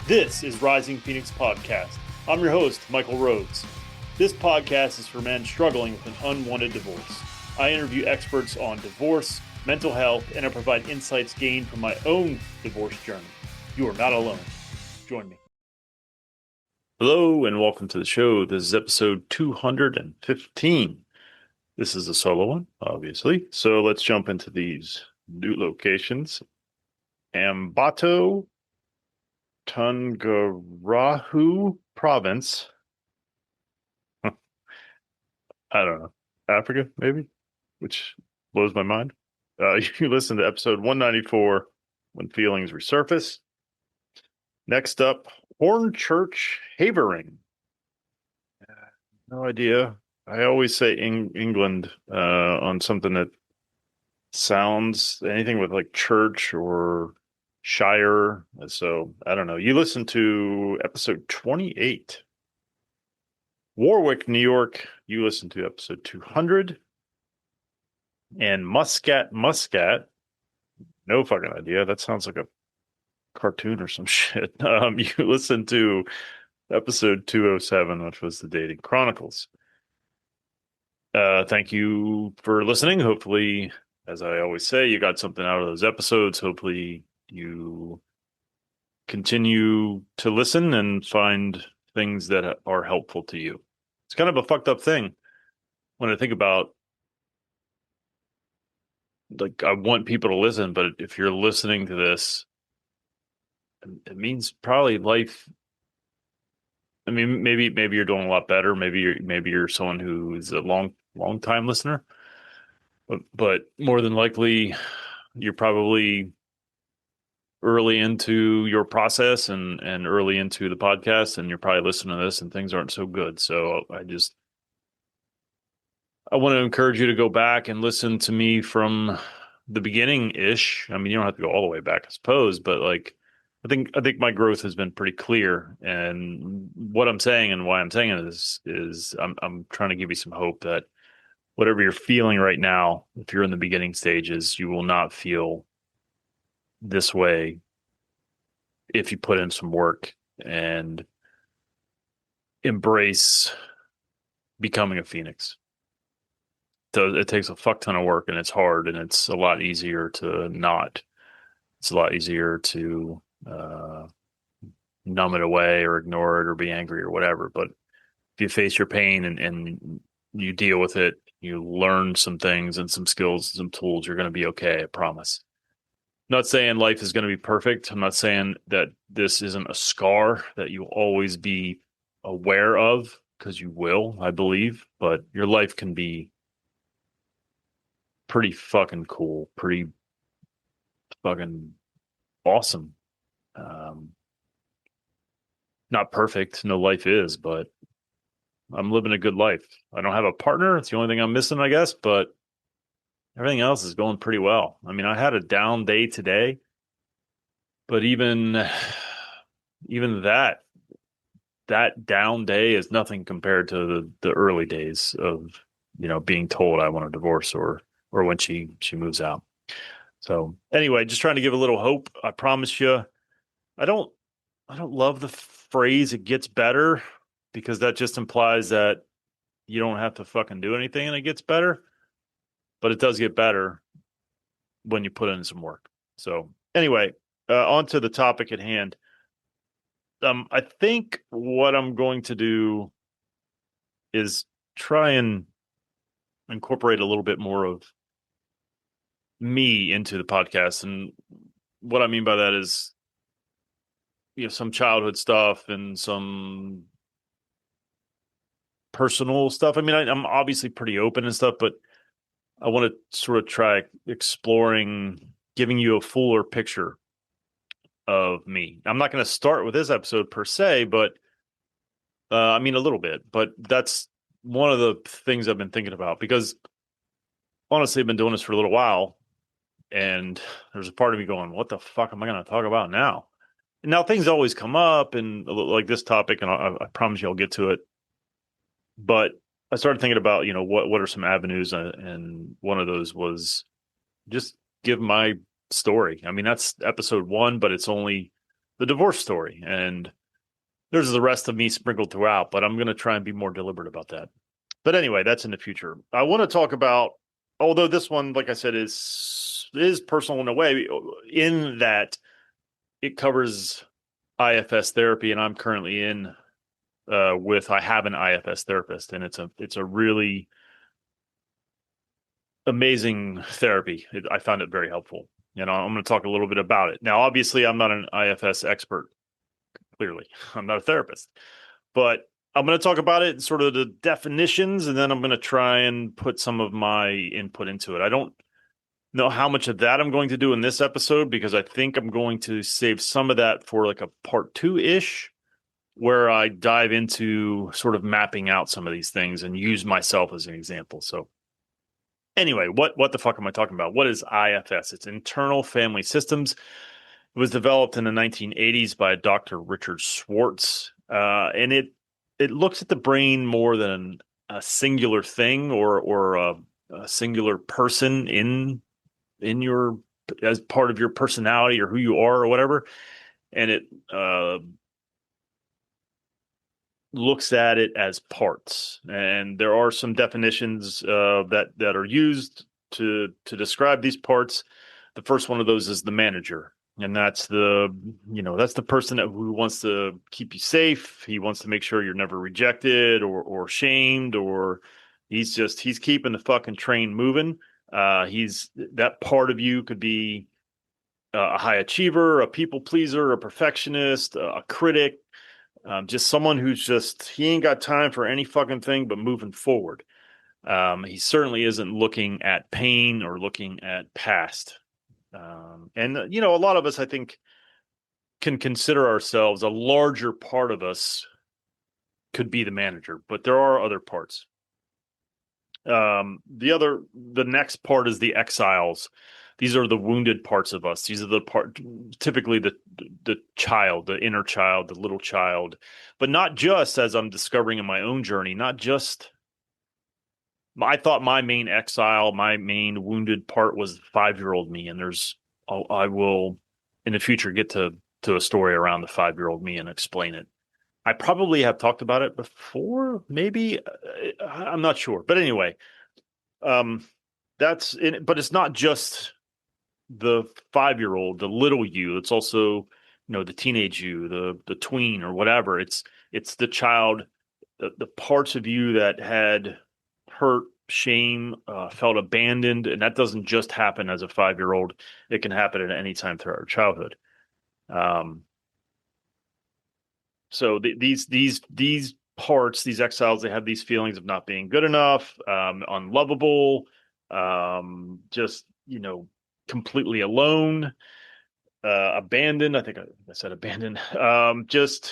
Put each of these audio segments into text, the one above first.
This is Rising Phoenix Podcast. I'm your host, Michael Rhodes. This podcast is for men struggling with an unwanted divorce. I interview experts on divorce, mental health, and I provide insights gained from my own divorce journey. You are not alone. Join me. Hello, and welcome to the show. This is episode 215. This is a solo one, obviously. So let's jump into these new locations. Ambato, Tungarahu province. I don't know. Africa, maybe? Which blows my mind. You listen to episode 194, When Feelings Resurface. Next up, Hornchurch, Havering. No idea. I always say England on something that sounds anything with like church or shire. So I don't know. You listen to episode 28. Warwick, New York. You listen to episode 200. And Muscat. No fucking idea. That sounds like a cartoon or some shit. You listen to episode 207, which was the Dating Chronicles. Thank you for listening. Hopefully, as I always say, you got something out of those episodes. Hopefully you continue to listen and find things that are helpful to you. It's kind of a fucked up thing when I think about, like, I want people to listen, but if you're listening to this, it means probably life. I mean, maybe you're doing a lot better. Maybe you're someone who is a long time listener, but more than likely, you're probably early into your process and early into the podcast, and you're probably listening to this and things aren't so good. So I want to encourage you to go back and listen to me from the beginning ish. I mean, you don't have to go all the way back, I suppose, but like, I think my growth has been pretty clear, and what I'm saying and why I'm saying it is I'm trying to give you some hope that whatever you're feeling right now, if you're in the beginning stages, you will not feel this way if you put in some work and embrace becoming a phoenix. So it takes a fuck ton of work, and it's hard, and it's a lot easier to not. It's a lot easier to numb it away or ignore it or be angry or whatever. But if you face your pain and you deal with it, you learn some things and some skills, some tools, you're going to be okay. I promise. I'm not saying life is going to be perfect. I'm not saying that this isn't a scar that you'll always be aware of, because you will, I believe. But your life can be pretty fucking cool, pretty fucking awesome. Not perfect, no life is, but I'm living a good life. I don't have a partner. It's the only thing I'm missing, I guess, but everything else is going pretty well. I mean, I had a down day today, but even that down day is nothing compared to the early days of, being told I want a divorce or when she moves out. So anyway, just trying to give a little hope. I promise you, I don't love the phrase "it gets better," because that just implies that you don't have to fucking do anything and it gets better. But it does get better when you put in some work. So anyway, on to the topic at hand. I think what I'm going to do is try and incorporate a little bit more of me into the podcast. And what I mean by that is, some childhood stuff and some personal stuff. I mean, I'm obviously pretty open and stuff, but I want to sort of try exploring, giving you a fuller picture of me. I'm not going to start with this episode per se, but I mean, a little bit, but that's one of the things I've been thinking about, because honestly, I've been doing this for a little while, and there's a part of me going, what the fuck am I going to talk about now? And now things always come up, and like this topic, and I promise you I'll get to it. But I started thinking about, what are some avenues, and one of those was just give my story. I mean, that's episode 1, but it's only the divorce story. And there's the rest of me sprinkled throughout, but I'm going to try and be more deliberate about that. But anyway, that's in the future. I want to talk about, although this one, like I said, is personal in a way, in that it covers IFS therapy, and I'm currently in I have an IFS therapist, and it's a really amazing therapy. I found it very helpful. And I'm going to talk a little bit about it. Now, obviously, I'm not an IFS expert, clearly. I'm not a therapist, but I'm going to talk about it, sort of the definitions, and then I'm going to try and put some of my input into it. I don't know how much of that I'm going to do in this episode because I think I'm going to save some of that for like a part two-ish, where I dive into sort of mapping out some of these things and use myself as an example. So anyway, what the fuck am I talking about? What is IFS? It's Internal Family Systems. It was developed in the 1980s by Dr. Richard Schwartz, and it looks at the brain more than a singular thing or a singular person in your as part of your personality or who you are or whatever, and it looks at it as parts. And there are some definitions that are used to describe these parts. The first one of those is the manager. And that's that's the person who wants to keep you safe. He wants to make sure you're never rejected or shamed, or he's keeping the fucking train moving. He's that part of you could be a high achiever, a people pleaser, a perfectionist, a critic, just someone who's he ain't got time for any fucking thing but moving forward. He certainly isn't looking at pain or looking at past. A lot of us, I think, can consider ourselves, a larger part of us could be the manager, but there are other parts. The next part is the exiles. These are the wounded parts of us. These are typically the child, the inner child, the little child, but not just, as I'm discovering in my own journey, not just. I thought my main exile, my main wounded part was the 5-year-old me, and I will in the future get to a story around the 5-year-old me and explain it. I probably have talked about it before, maybe. I'm not sure, but anyway, that's it. But it's not just the 5-year-old, the little you. It's also, the teenage you, the tween or whatever. It's the child, the parts of you that had hurt, shame, felt abandoned, and that doesn't just happen as a 5-year-old. It can happen at any time throughout our childhood. So these parts, these exiles, they have these feelings of not being good enough, unlovable, just completely alone, abandoned. I think I said abandoned. Just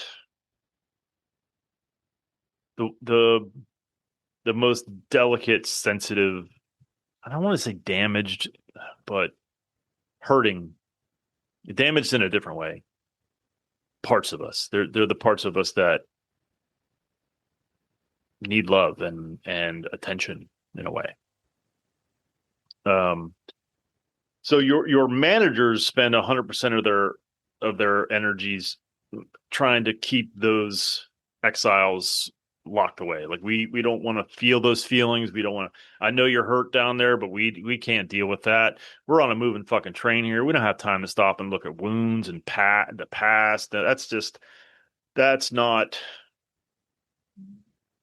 the most delicate, sensitive. I don't want to say damaged, but hurting, damaged in a different way. Parts of us. They're the parts of us that need love and attention in a way. So your managers spend 100% of their energies trying to keep those exiles locked away. Like we don't want to feel those feelings. We don't want to. I know you're hurt down there, but we can't deal with that. We're on a moving fucking train here. We don't have time to stop and look at wounds and the past. That's not.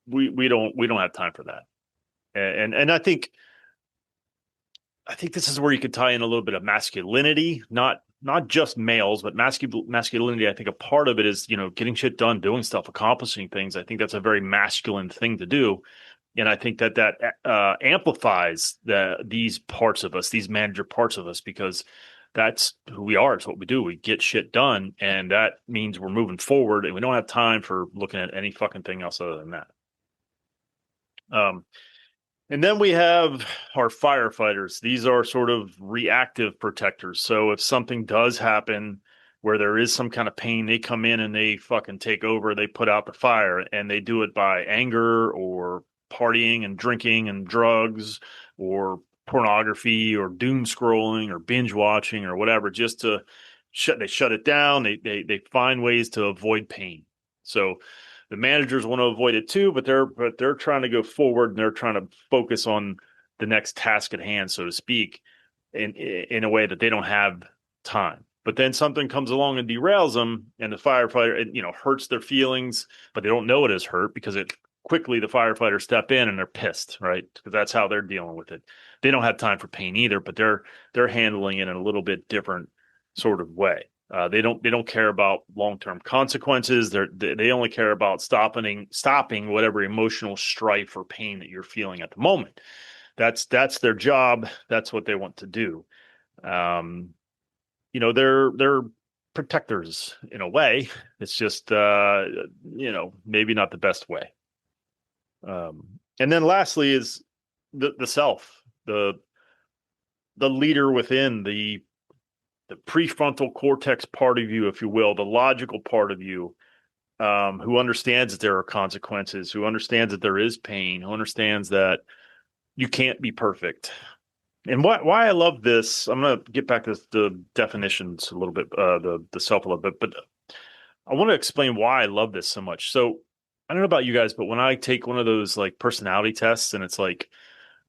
We don't have time for that. And I think this is where you could tie in a little bit of masculinity, not just males, but masculinity. I think a part of it is, getting shit done, doing stuff, accomplishing things. I think that's a very masculine thing to do. And I think that amplifies these parts of us, these manager parts of us, because that's who we are. It's what we do. We get shit done. And that means we're moving forward, and we don't have time for looking at any fucking thing else other than that. And then we have our firefighters. These are sort of reactive protectors. So if something does happen where there is some kind of pain, they come in and they fucking take over. They put out the fire, and they do it by anger or partying and drinking and drugs or pornography or doom scrolling or binge watching or whatever, just to shut it down. They find ways to avoid pain. So the managers want to avoid it too, but they're trying to go forward and they're trying to focus on the next task at hand, so to speak, in a way that they don't have time. But then something comes along and derails them, and the firefighter, hurts their feelings, but they don't know it is hurt because it quickly the firefighters step in and they're pissed, right? Because that's how they're dealing with it. They don't have time for pain either, but they're handling it in a little bit different sort of way. They don't care about long-term consequences. They only care about stopping whatever emotional strife or pain that you're feeling at the moment. That's their job. That's what they want to do. Um, they're protectors in a way. It's just maybe not the best way. And then lastly is the self, the leader within the prefrontal cortex part of you, if you will, the logical part of you, who understands that there are consequences, who understands that there is pain, who understands that you can't be perfect. And why I love this, I'm going to get back to the definitions a little bit, the self a little bit, but I want to explain why I love this so much. So I don't know about you guys, but when I take one of those like personality tests and it's like,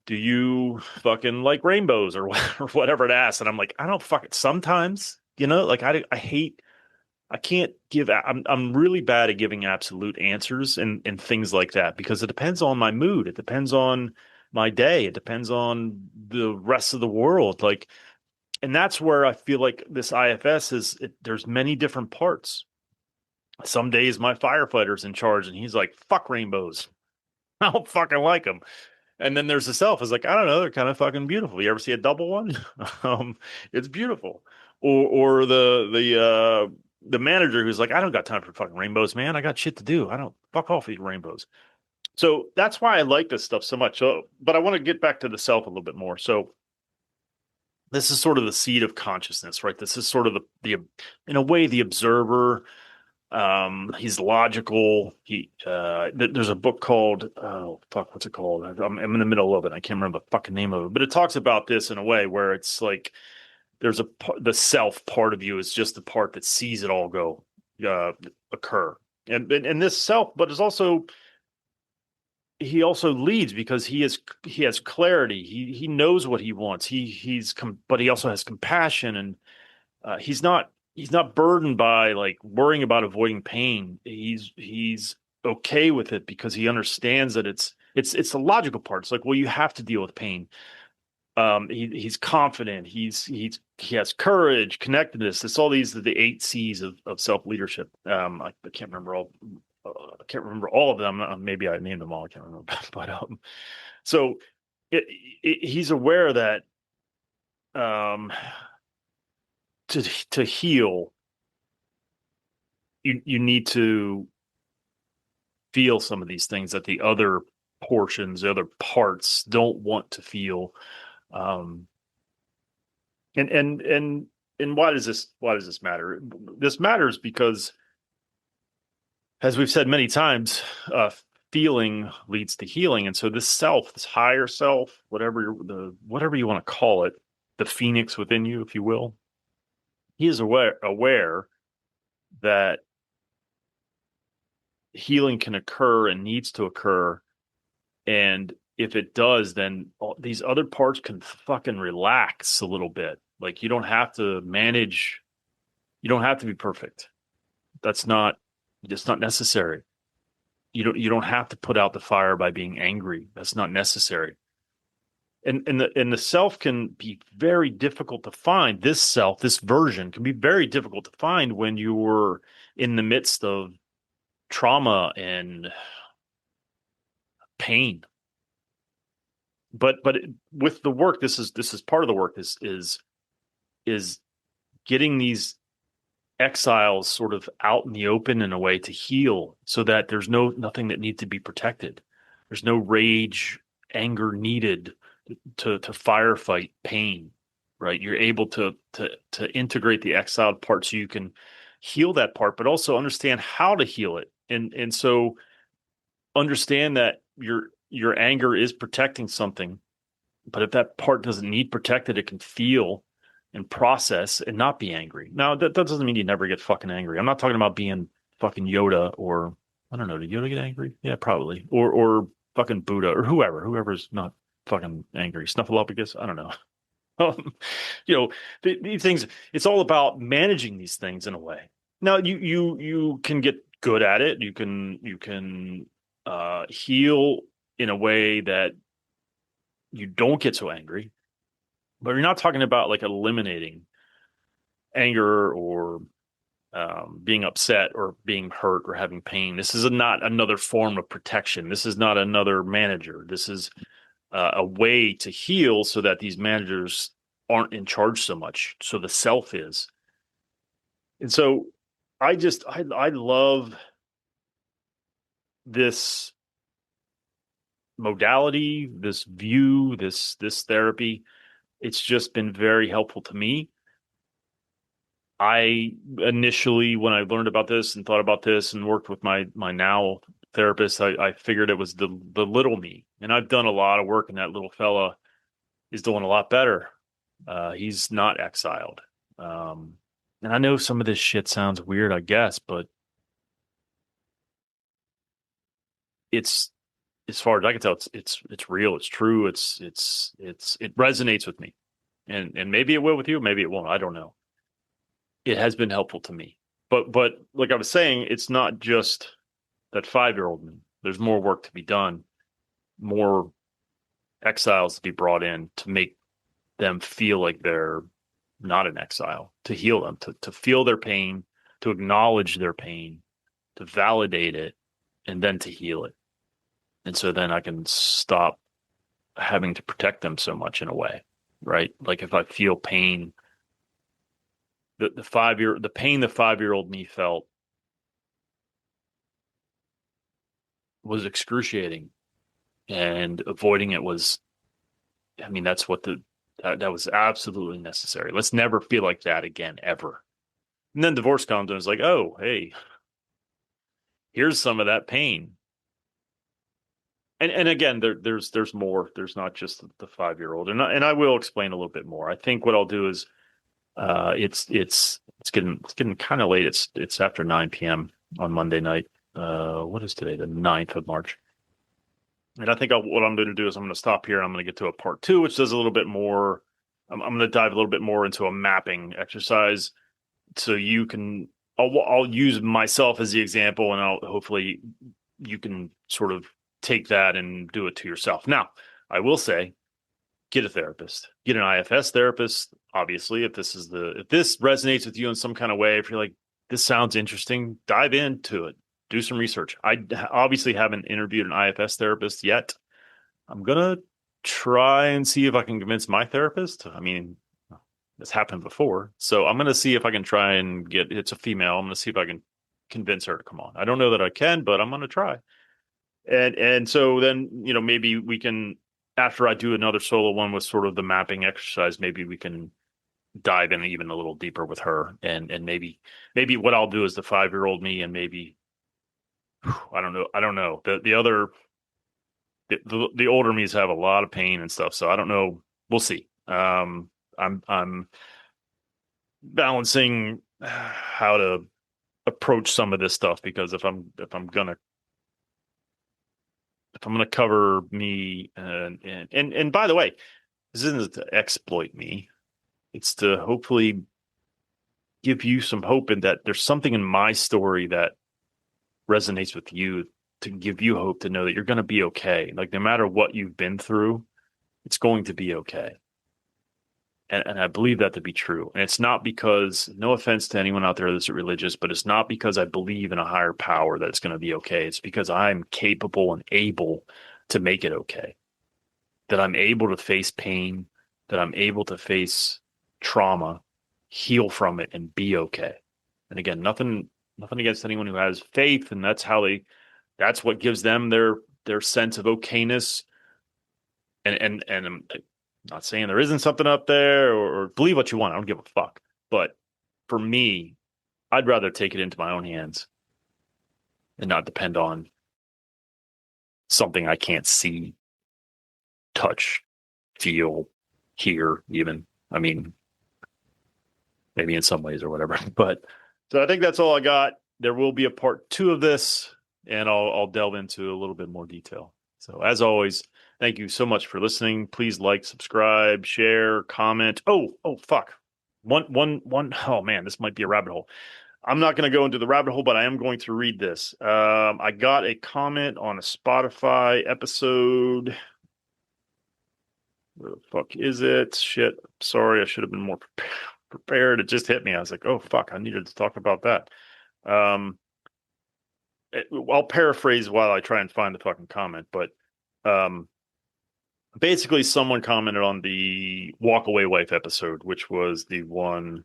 do you fucking like rainbows or, or whatever it asks? And I'm like, I don't fuck it. Sometimes, like I hate, I can't give, I'm really bad at giving absolute answers and things like that because it depends on my mood. It depends on my day. It depends on the rest of the world. Like, and that's where I feel like this IFS there's many different parts. Some days my firefighter's in charge and he's like, fuck rainbows. I don't fucking like them. And then there's the self. It's like, I don't know, they're kind of fucking beautiful. You ever see a double one? It's beautiful. Or the manager who's like, I don't got time for fucking rainbows, man. I got shit to do. I don't fuck off these rainbows. So that's why I like this stuff so much. So, but I want to get back to the self a little bit more. So this is sort of the seed of consciousness, right? This is sort of the in a way, the observer. He's logical. There's a book called, oh fuck, what's it called? I'm in the middle of it. I can't remember the fucking name of it, but it talks about this in a way where it's like there's the self part of you is just the part that sees it all go uh, occur, and this self, but is also he also leads because he has clarity. He knows what he wants. But he also has compassion and he's not burdened by like worrying about avoiding pain. He's okay with it because he understands that it's the logical part. It's like, well, you have to deal with pain. He's confident. He has courage, connectedness. It's all these the 8 C's of self leadership. I can't remember all. I can't remember all of them. Maybe I named them all. I can't remember, but so it, he's aware that um, to heal you need to feel some of these things that the other portions, the other parts don't want to feel. Um, and and and and why does this matter? This matters because, as we've said many times, feeling leads to healing, and so this self, this higher self, whatever you want to call it, the phoenix within you, if you will, he is aware that healing can occur and needs to occur. And if it does, then these other parts can fucking relax a little bit. Like you don't have to manage, you don't have to be perfect. That's not It's not necessary. You don't have to put out the fire by being angry. That's not necessary. And the self can be very difficult to find. This self, this version can be very difficult to find when you're in the midst of trauma and pain. But with the work, this is part of the work. Is getting these exiles sort of out in the open in a way to heal, so that there's nothing that needs to be protected. There's no rage, anger needed to firefight pain. Right? You're able to integrate the exiled part so you can heal that part, but also understand how to heal it. And so understand that your anger is protecting something, but if that part doesn't need protected, it can feel and process and not be angry. Now, that doesn't mean you never get fucking angry. I'm not talking about being fucking Yoda or I don't know, did Yoda get angry? Yeah, probably. Or fucking Buddha or whoever's not fucking angry. Snuffleupagus? I don't know. Um, these things, it's all about managing these things in a way. Now, you can get good at it. You can heal in a way that you don't get so angry, but you're not talking about like eliminating anger or being upset or being hurt or having pain. This is not another form of protection. This is not another manager. This is a way to heal so that these managers aren't in charge so much. So the self is. And so I love this modality, this view, this therapy. It's just been very helpful to me. I initially, when I learned about this and thought about this and worked with my now therapist, I figured it was the little me. And I've done a lot of work, and that little fella is doing a lot better. He's not exiled. And I know some of this shit sounds weird, I guess, but it's as far as I can tell, it's real, it's true, it resonates with me. And maybe it will with you, maybe it won't. I don't know. It has been helpful to me. But like I was saying, it's not just that 5-year-old me. There's more work to be done, more exiles to be brought in to make them feel like they're not in exile, to heal them, to feel their pain, to acknowledge their pain, to validate it, and then to heal it. And so then I can stop having to protect them so much in a way, right? Like if I feel pain, the pain the 5-year-old me felt was excruciating, and avoiding it was, I mean, that's what that was absolutely necessary. Let's never feel like that again, ever. And then divorce comes and it's like, oh, hey, here's some of that pain. And again, there's more. There's not just the 5-year-old, and I will explain a little bit more. I think what I'll do is, it's getting kind of late. It's after 9 p.m. on Monday night. What is today? The 9th of March. And I think what I'm going to do is I'm going to stop here. I'm going to get to a part two, which does a little bit more. I'm going to dive a little bit more into a mapping exercise, so you can. I'll use myself as the example, and I'll hopefully you can sort of take that and do it to yourself. Now, I will say, get a therapist, get an IFS therapist. Obviously, if this resonates with you in some kind of way, if you're like, this sounds interesting, dive into it, do some research. I obviously haven't interviewed an IFS therapist yet. I'm gonna try and see if I can convince my therapist. I mean, this happened before, so I'm gonna see if I can try and get. It's a female. I'm gonna see if I can convince her to come on. I don't know that I can, but I'm gonna try. And so then, maybe we can, after I do another solo one with sort of the mapping exercise, maybe we can dive in even a little deeper with her, and maybe what I'll do is the 5-year-old me, and maybe I don't know, the older me's have a lot of pain and stuff, so I don't know. We'll see. I'm balancing how to approach some of this stuff, because if I'm gonna cover me, and by the way, this isn't to exploit me. It's to hopefully give you some hope in that there's something in my story that resonates with you, to give you hope to know that you're going to be okay. Like no matter what you've been through, it's going to be okay. And I believe that to be true. And it's not because, no offense to anyone out there that's religious, but it's not because I believe in a higher power that it's going to be okay. It's because I'm capable and able to make it okay. That I'm able to face pain, that I'm able to face trauma, heal from it, and be okay. And again, nothing against anyone who has faith, and that's what gives them their sense of okayness. And I'm not saying there isn't something up there, or believe what you want. I don't give a fuck. But for me, I'd rather take it into my own hands and not depend on something I can't see, touch, feel, hear, even. I mean, maybe in some ways or whatever. But so I think that's all I got. There will be a part 2 of this, and I'll delve into a little bit more detail. So as always, thank you so much for listening. Please like, subscribe, share, comment. Oh, fuck. One. Oh man, this might be a rabbit hole. I'm not going to go into the rabbit hole, but I am going to read this. I got a comment on a Spotify episode. Where the fuck is it? Shit. Sorry, I should have been more prepared. It just hit me. I was like, oh, fuck, I needed to talk about that. I'll paraphrase while I try and find the fucking comment, but basically someone commented on the Walk Away Wife episode, which was the one,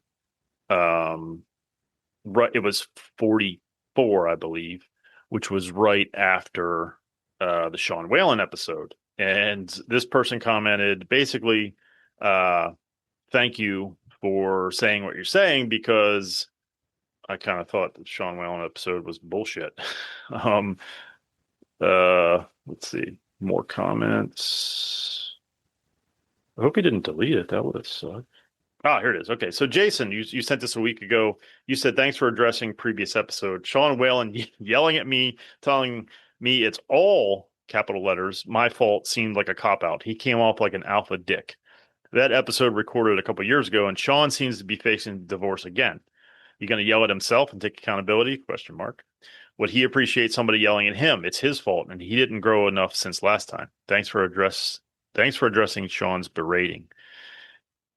right, it was 44, I believe, which was right after the Sean Whalen episode. And this person commented basically, thank you for saying what you're saying, because I kind of thought the Sean Whalen episode was bullshit. Let's see. More comments. I hope he didn't delete it. That would have sucked. Ah, here it is. Okay, so Jason, you sent this a week ago. You said, thanks for addressing previous episode. Sean Whalen yelling at me, telling me it's all capital letters. My fault seemed like a cop-out. He came off like an alpha dick. That episode recorded a couple years ago, and Sean seems to be facing divorce again. You going to yell at himself and take accountability? Question mark. Would he appreciate somebody yelling at him? It's his fault, and he didn't grow enough since last time. Thanks for addressing Sean's berating.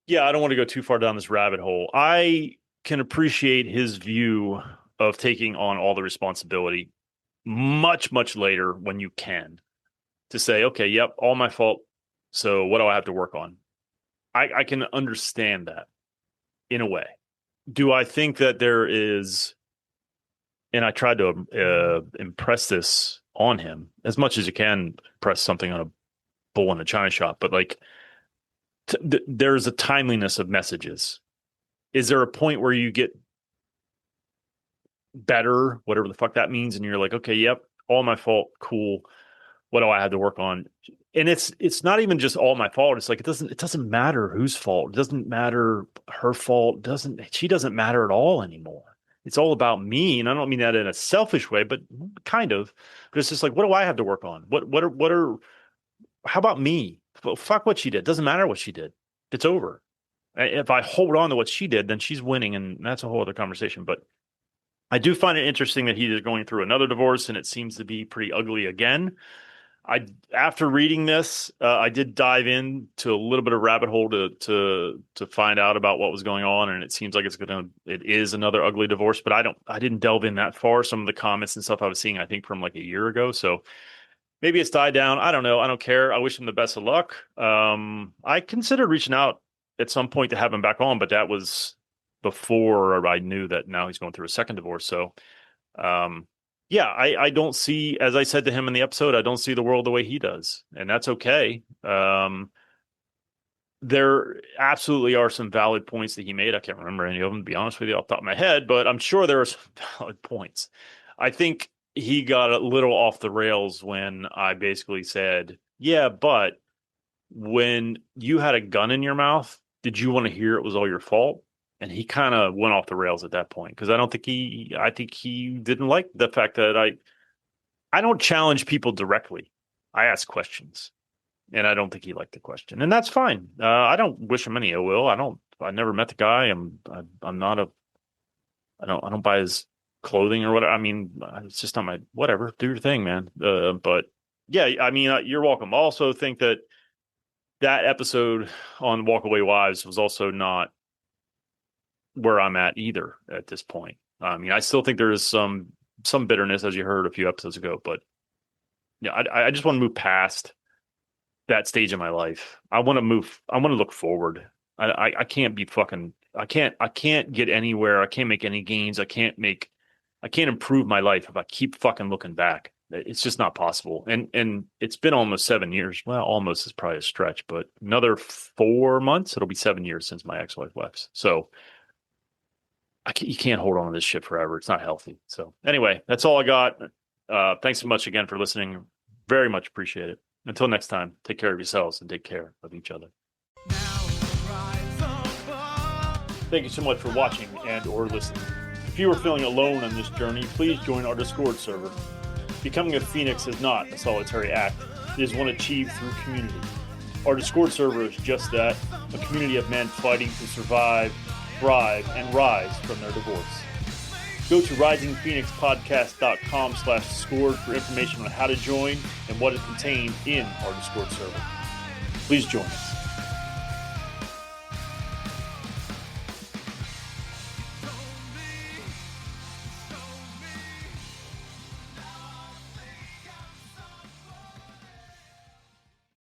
Yeah, I don't want to go too far down this rabbit hole. I can appreciate his view of taking on all the responsibility much, much later when you can, to say, okay, yep, all my fault. So what do I have to work on? I can understand that in a way. Do I think that there is, and I tried to impress this on him as much as you can press something on a bull in a china shop, but like there's a timeliness of messages. Is there a point where you get better, whatever the fuck that means, and you're like, okay, yep, all my fault, cool. What do I have to work on? And it's not even just all my fault. It's like it doesn't matter whose fault. It doesn't matter her fault. She doesn't matter at all anymore. It's all about me, and I don't mean that in a selfish way, but kind of. But it's just like, what do I have to work on? How about me? Fuck what she did. Doesn't matter what she did. It's over. If I hold on to what she did, then she's winning, and that's a whole other conversation. But I do find it interesting that he is going through another divorce, and it seems to be pretty ugly again. After reading this, I did dive into a little bit of rabbit hole to find out about what was going on, and it seems like it is another ugly divorce. But I didn't delve in that far. Some of the comments and stuff I was seeing, I think from like a year ago, so maybe it's died down. I don't know. I don't care. I wish him the best of luck. I considered reaching out at some point to have him back on, but that was before I knew that now he's going through a second divorce. So, yeah, I don't see, as I said to him in the episode, I don't see the world the way he does, and that's okay. There absolutely are some valid points that he made. I can't remember any of them, to be honest with you, off the top of my head, but I'm sure there are some valid points. I think he got a little off the rails when I basically said, yeah, but when you had a gun in your mouth, did you want to hear it was all your fault? And he kind of went off the rails at that point, because I think he didn't like the fact that I don't challenge people directly. I ask questions, and I don't think he liked the question, and that's fine. I don't wish him any ill will. I never met the guy. I'm not I don't buy his clothing or whatever. I mean, it's just not my, whatever, do your thing, man. But yeah, I mean, you're welcome. I also think that episode on Walkaway Wives was also not where I'm at either at this point. I mean, I still think there is some bitterness, as you heard a few episodes ago, but yeah, I just want to move past that stage of my life. I want to look forward. I can't be fucking, I can't get anywhere. I can't make any gains. I can't improve my life if I keep fucking looking back. It's just not possible. And it's been almost 7 years. Well, almost is probably a stretch, but another 4 months, it'll be 7 years since my ex-wife left. So you can't hold on to this shit forever. It's not healthy. So anyway, that's all I got. Thanks so much again for listening. Very much appreciate it. Until next time, take care of yourselves and take care of each other. Thank you so much for watching and or listening. If you are feeling alone on this journey, please join our Discord server. Becoming a Phoenix is not a solitary act. It is one achieved through community. Our Discord server is just that, a community of men fighting to survive, thrive, and rise from their divorce. Go to risingphoenixpodcast.com/Discord for information on how to join and what is contained in our Discord server. Please join us.